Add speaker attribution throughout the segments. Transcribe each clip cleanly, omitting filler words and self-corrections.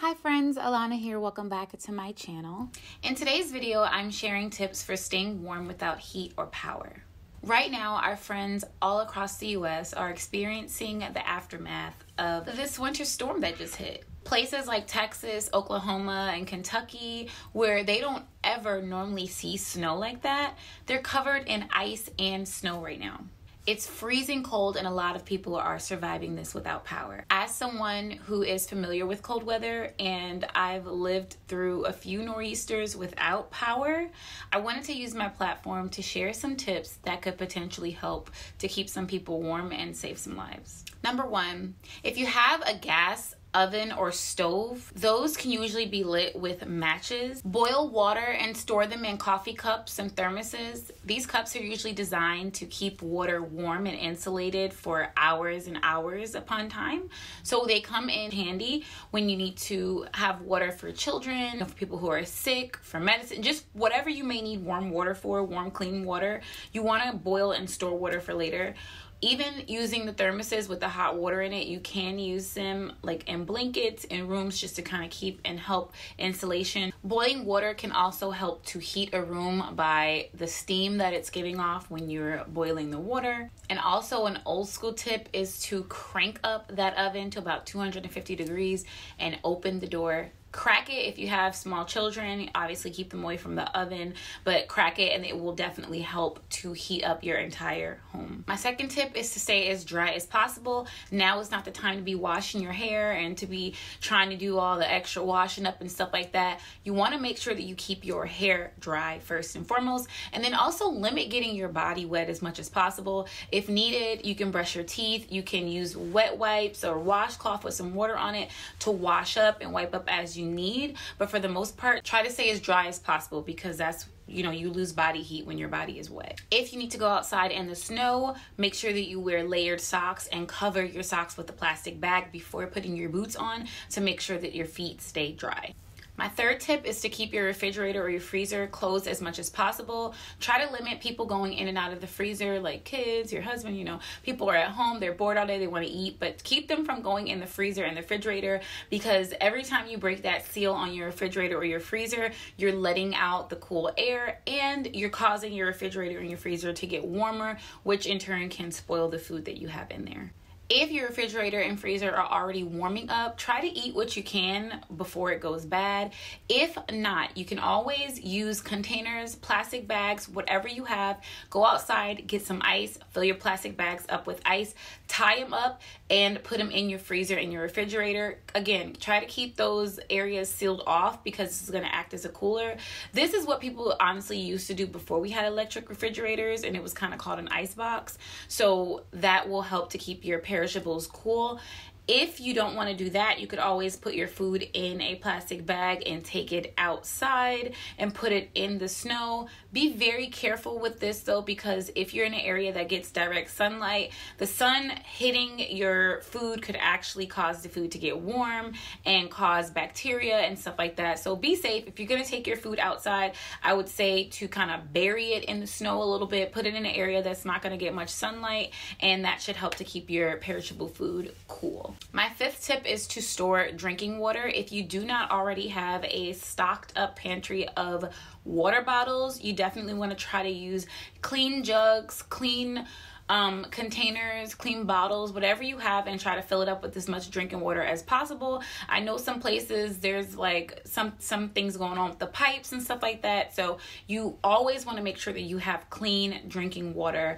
Speaker 1: Hi friends, Alana here. Welcome back to my channel. In today's video, I'm sharing tips for staying warm without heat or power. Right now, our friends all across the US are experiencing the aftermath of this winter storm that just hit. Places like Texas, Oklahoma, and Kentucky, where they don't ever normally see snow like that, they're covered in ice and snow right now. It's freezing cold and a lot of people are surviving this without power. As someone who is familiar with cold weather and I've lived through a few nor'easters without power, I wanted to use my platform to share some tips that could potentially help to keep some people warm and save some lives. Number one, if you have a gas oven or stove, those can usually be lit with matches. Boil water and store them in coffee cups and thermoses. These cups are usually designed to keep water warm and insulated for hours and hours upon time. So they come in handy when you need to have water for children, for people who are sick, for medicine, just whatever you may need warm water for, warm clean water. You want to boil and store water for later. Even using the thermoses with the hot water in it, you can use them like in blankets, in rooms, just to kind of keep and help insulation. Boiling water can also help to heat a room by the steam that it's giving off when you're boiling the water. And also an old school tip is to crank up that oven to about 250 degrees and open the door. Crack it if you have small children. Obviously keep them away from the oven, but crack it and it will definitely help to heat up your entire home. My second tip is to stay as dry as possible. Now is not the time to be washing your hair and to be trying to do all the extra washing up and stuff like that. You want to make sure that you keep your hair dry first and foremost, and then also limit getting your body wet as much as possible. If needed, you can brush your teeth. You can use wet wipes or washcloth with some water on it to wash up and wipe up as you need, but for the most part, try to stay as dry as possible because that's, you lose body heat when your body is wet. If you need to go outside in the snow, make sure that you wear layered socks and cover your socks with a plastic bag before putting your boots on to make sure that your feet stay dry. My third tip is to keep your refrigerator or your freezer closed as much as possible. Try to limit people going in and out of the freezer, like kids, your husband, people are at home, they're bored all day, they want to eat, but keep them from going in the freezer and the refrigerator, because every time you break that seal on your refrigerator or your freezer, you're letting out the cool air and you're causing your refrigerator and your freezer to get warmer, which in turn can spoil the food that you have in there. If your refrigerator and freezer are already warming up, try to eat what you can before it goes bad. If not, you can always use containers, plastic bags, whatever you have. Go outside, get some ice, fill your plastic bags up with ice, tie them up, and put them in your freezer and your refrigerator. Again, try to keep those areas sealed off because this is going to act as a cooler. This is what people honestly used to do before we had electric refrigerators, and it was kind of called an ice box. So that will help to keep your perishables cool. If you don't want to do that, you could always put your food in a plastic bag and take it outside and put it in the snow. Be very careful with this though, because if you're in an area that gets direct sunlight, the sun hitting your food could actually cause the food to get warm and cause bacteria and stuff like that. So be safe. If you're going to take your food outside, I would say to kind of bury it in the snow a little bit, put it in an area that's not going to get much sunlight, and that should help to keep your perishable food cool. My fifth tip is to store drinking water. If you do not already have a stocked up pantry of water bottles, you definitely want to try to use clean jugs, clean containers, clean bottles, whatever you have, and try to fill it up with as much drinking water as possible. I know some places there's like some things going on with the pipes and stuff like that, so you always want to make sure that you have clean drinking water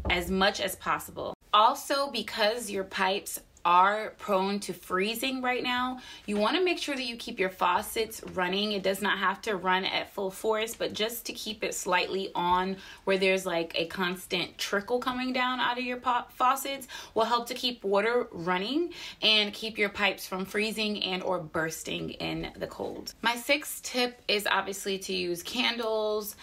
Speaker 1: as much as possible. Also, because your pipes are prone to freezing right now, you want to make sure that you keep your faucets running. It does not have to run at full force, but just to keep it slightly on where there's like a constant trickle coming down out of your faucets will help to keep water running and keep your pipes from freezing and or bursting in the cold. My sixth tip is obviously to use candles,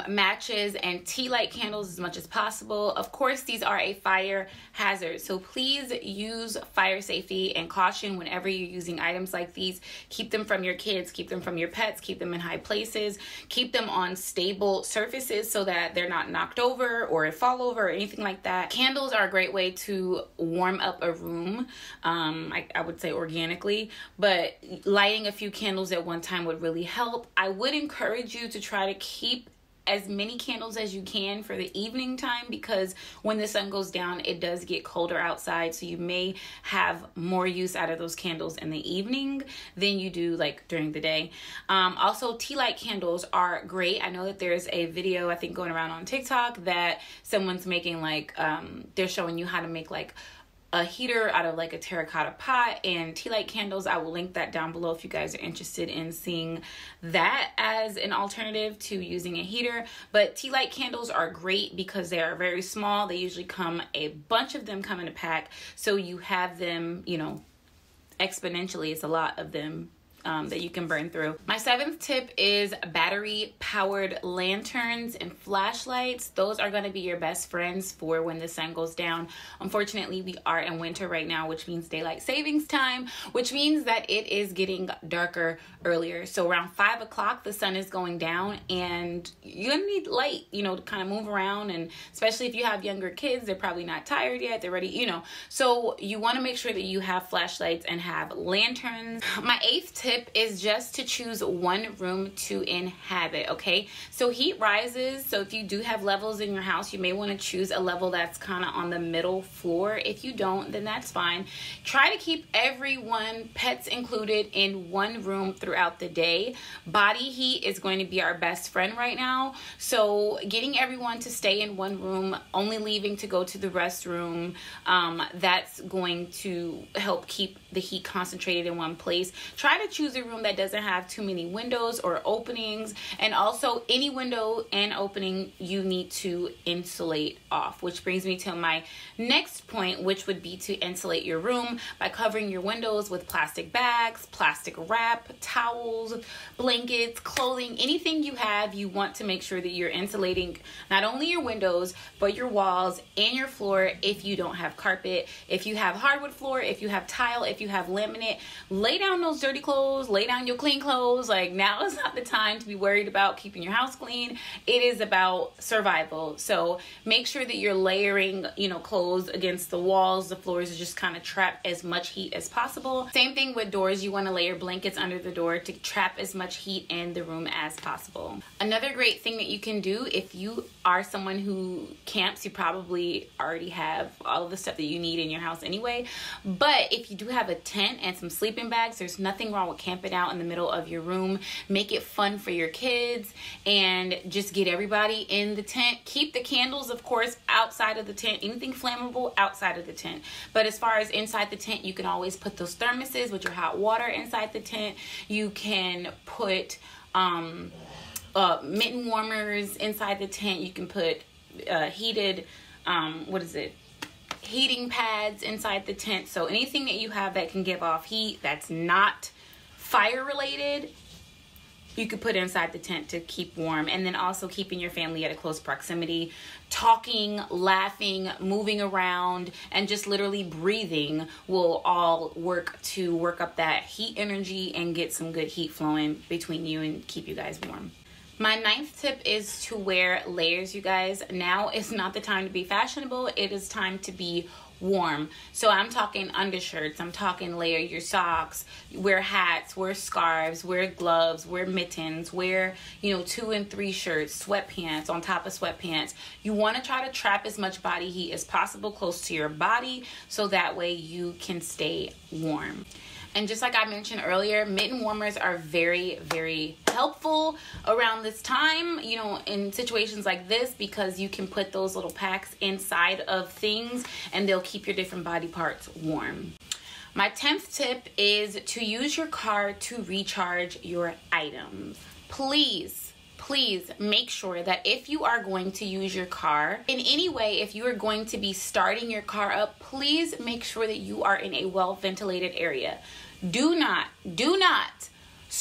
Speaker 1: matches and tea light candles as much as possible. Of course, these are a fire hazard, so please use fire safety and caution whenever you're using items like these. Keep them from your kids, keep them from your pets, keep them in high places, keep them on stable surfaces so that they're not knocked over or fall over or anything like that. Candles are a great way to warm up a room, I would say organically, but lighting a few candles at one time would really help. I would encourage you to try to keep as many candles as you can for the evening time, because when the sun goes down, it does get colder outside, so you may have more use out of those candles in the evening than you do like during the day. Also, tea light candles are great. I know that there's a video I think going around on TikTok that someone's making, like they're showing you how to make like a heater out of like a terracotta pot and tea light candles. I will link that down below if you guys are interested in seeing that as an alternative to using a heater. But tea light candles are great because they are very small. They usually come, a bunch of them come in a pack, so you have them, you know, exponentially. It's a lot of them that you can burn through. My 7th tip is battery powered lanterns and flashlights. Those are going to be your best friends for when the sun goes down. Unfortunately, we are in winter right now, which means daylight savings time, which means that it is getting darker earlier. So around 5 o'clock, the sun is going down and you're gonna need light, you know, to kind of move around. And especially if you have younger kids, they're probably not tired yet, they're ready, you know. So you want to make sure that you have flashlights and have lanterns. My 8th tip is just to choose one room to inhabit, okay? So heat rises, so if you do have levels in your house, you may want to choose a level that's kind of on the middle floor. If you don't, then that's fine. Try to keep everyone, pets included, in one room throughout the day. Body heat is going to be our best friend right now, so getting everyone to stay in one room, only leaving to go to the restroom, that's going to help keep the heat concentrated in one place. Try to choose a room that doesn't have too many windows or openings, and also any window and opening you need to insulate off, which brings me to my next point, which would be to insulate your room by covering your windows with plastic bags, plastic wrap, towels, blankets, clothing, anything you have. You want to make sure that you're insulating not only your windows but your walls and your floor. If you don't have carpet, if you have hardwood floor, if you have tile, if you have laminate, lay down those dirty clothes, lay down your clean clothes. Like, now is not the time to be worried about keeping your house clean. It is about survival. So make sure that you're layering, you know, clothes against the walls, the floors, to just kind of trap as much heat as possible. Same thing with doors. You want to layer blankets under the door to trap as much heat in the room as possible. Another great thing that you can do, if you are someone who camps, you probably already have all of the stuff that you need in your house anyway. But if you do have a tent and some sleeping bags, there's nothing wrong with camping out in the middle of your room. Make it fun for your kids and just get everybody in the tent. Keep the candles, of course, outside of the tent. Anything flammable outside of the tent. But as far as inside the tent, you can always put those thermoses with your hot water inside the tent. You can put mitten warmers inside the tent. You can put heated heating pads inside the tent. So anything that you have that can give off heat that's not fire related, you could put inside the tent to keep warm. And then also keeping your family at a close proximity, talking, laughing, moving around, and just literally breathing will all work up that heat energy and get some good heat flowing between you and keep you guys warm. My 9th tip is to wear layers, you guys. Now is not the time to be fashionable. It is time to be warm. So I'm talking undershirts, I'm talking layer your socks, wear hats, wear scarves, wear gloves, wear mittens, wear, you know, 2 and 3 shirts, sweatpants on top of sweatpants. You want to try to trap as much body heat as possible close to your body so that way you can stay warm. And just like I mentioned earlier, mitten warmers are very, very helpful around this time, you know, in situations like this, because you can put those little packs inside of things and they'll keep your different body parts warm. My 10th tip is to use your car to recharge your items. Please make sure that if you are going to use your car in any way, if you are going to be starting your car up, please make sure that you are in a well ventilated area. Do not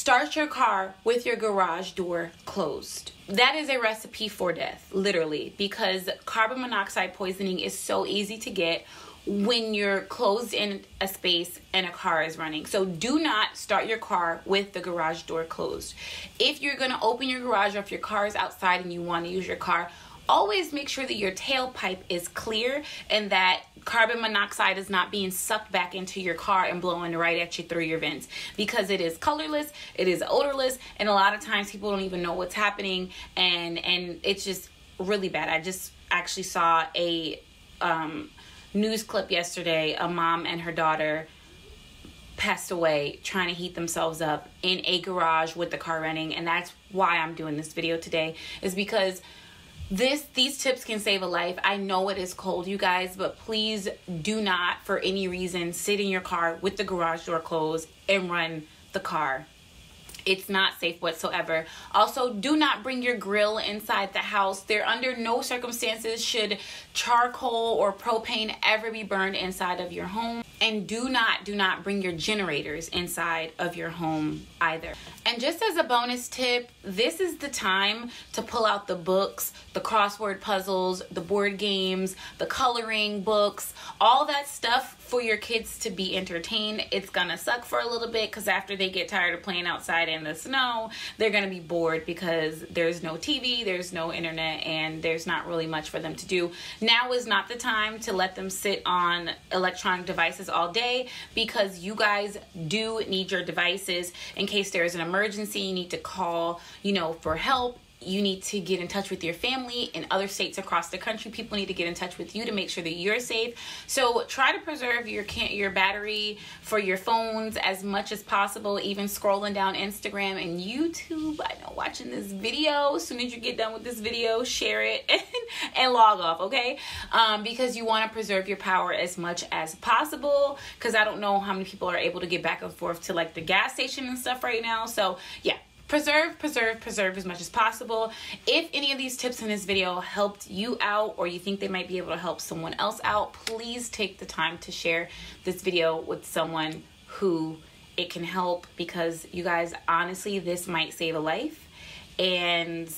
Speaker 1: Start your car with your garage door closed. That is a recipe for death, literally, because carbon monoxide poisoning is so easy to get when you're closed in a space and a car is running. So do not start your car with the garage door closed. If you're going to open your garage, or if your car is outside and you want to use your car, always make sure that your tailpipe is clear and that carbon monoxide is not being sucked back into your car and blowing right at you through your vents, because it is colorless, it is odorless, and a lot of times people don't even know what's happening, and it's just really bad. I just actually saw a news clip yesterday. A mom and her daughter passed away trying to heat themselves up in a garage with the car running, and that's why I'm doing this video today, is because these tips can save a life. I know it is cold, you guys, but please do not, for any reason, sit in your car with the garage door closed and run the car. It's not safe whatsoever. Also, do not bring your grill inside the house. There, under no circumstances should charcoal or propane ever be burned inside of your home. And do not bring your generators inside of your home either. And just as a bonus tip, this is the time to pull out the books, the crossword puzzles, the board games, the coloring books, all that stuff for your kids to be entertained. It's gonna suck for a little bit, because after they get tired of playing outside in the snow, they're gonna be bored because there's no TV, there's no internet, and there's not really much for them to do. Now is not the time to let them sit on electronic devices all day, because you guys do need your devices in case there is an emergency. You need to call, for help. You need to get in touch with your family in other states across the country. People need to get in touch with you to make sure that you're safe. So try to preserve your battery for your phones as much as possible, even scrolling down Instagram and YouTube. I know, watching this video, as soon as you get done with this video, share it and log off, okay? Because you want to preserve your power as much as possible, because I don't know how many people are able to get back and forth to like the gas station and stuff right now. So yeah. Preserve as much as possible. If any of these tips in this video helped you out, or you think they might be able to help someone else out, please take the time to share this video with someone who it can help, because you guys, honestly, this might save a life. And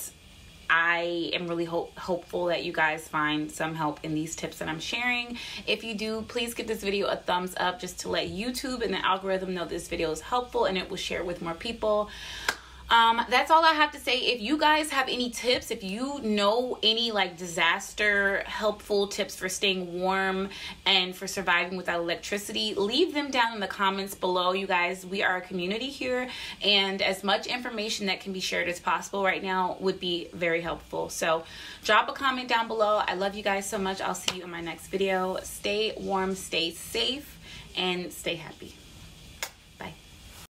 Speaker 1: I am really hopeful that you guys find some help in these tips that I'm sharing. If you do, please give this video a thumbs up, just to let YouTube and the algorithm know this video is helpful, and it will share with more people. That's all I have to say. If you guys have any tips, if you know any like disaster helpful tips for staying warm and for surviving without electricity, leave them down in the comments below. You guys, we are a community here, and as much information that can be shared as possible right now would be very helpful. So drop a comment down below. I love you guys so much. I'll see you in my next video. Stay warm, stay safe, and stay happy.